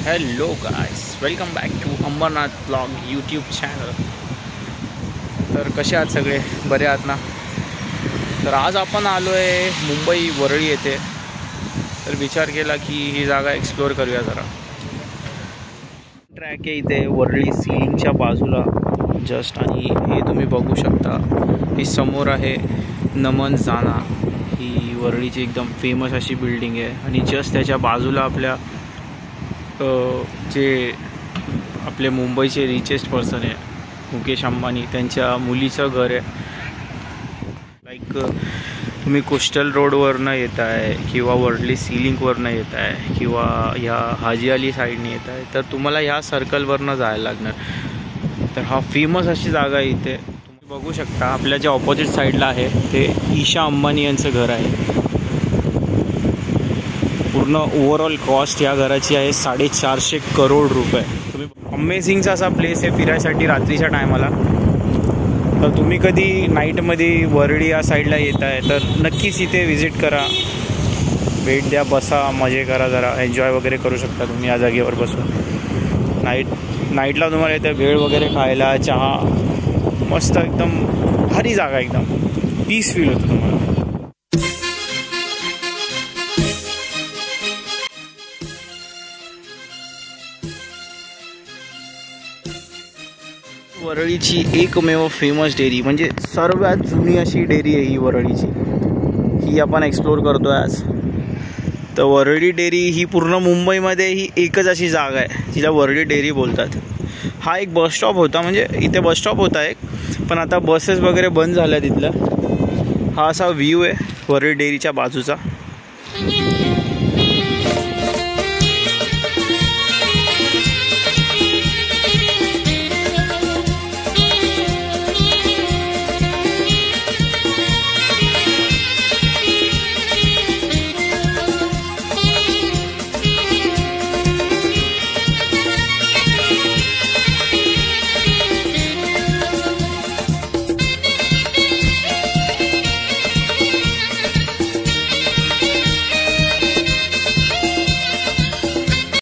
Hello guys, welcome back to Ambernath blog YouTube channel. तर कसे आहात सगळे? बरे आहात ना? तर आज आपण आलो आहे मुंबई वरळी येथे। तर विचार केला की ही जागा एक्सप्लोअर करूया जरा। ट्रॅक आहे इथे वरळी सीलिंगच्या बाजूला जस्ट, आणि हे तुम्ही बघू शकता, ही समोर आहे नमन जाना। ही वरळीची एकदम फेमस अशी बिल्डिंग आहे, आणि जस्ट त्याच्या बाजूला आपल्या जे आपले मुंबईचे रिचेस्ट पर्सन आहे मुकेश अंबानी, त्यांच्या मुलीचं घर आहे। लाईक तुम्ही कोस्टल रोडवरनं येत आहे किंवा वरळी सीलिंगवरनं येत आहे किंवा ह्या हाजी अली साईडने येत आहे, तर तुम्हाला ह्या सर्कलवरनं जायला लागणार। तर हा फेमस अशी जागा आहे इथे। तुम्ही बघू शकता आपल्या ज्या ऑपोजिट साईडला आहे ते ईशा अंबानी यांचं घर आहे। पूर्ण ओव्हरऑल कॉस्ट या घराची आहे 450 करोड रुपये। तुम्ही अमेझिंगचा असा प्लेस आहे फिरायसाठी रात्रीच्या टायमाला। तर तुम्ही कधी नाईटमध्ये वरळी या साईडला येत आहे तर नक्कीच इथे व्हिजिट करा, भेट द्या, बसा, मजे करा, जरा एन्जॉय वगैरे करू शकता तुम्ही या जागेवर बसून। नाईटला तुम्हाला इथे भेळ वगैरे खायला, चहा, मस्त एकदम भारी जागा, एकदम पीस फील होतं तुम्हाला। वरळीची एकमेव फेमस डेअरी, म्हणजे सर्वात जुनी अशी डेअरी आहे ही वरळीची, ही आपण एक्सप्लोअर करतो आहे आज। तर वरळी डेअरी ही पूर्ण मुंबईमध्ये ही एकच अशी जागा आहे जिला वरळी डेअरी बोलतात। हा एक बसस्टॉप होता, म्हणजे इथे बसस्टॉप होता एक, पण आता बसेस वगैरे बंद झाल्या तिथला। हा असा व्ह्यू आहे वरळी डेअरीच्या बाजूचा।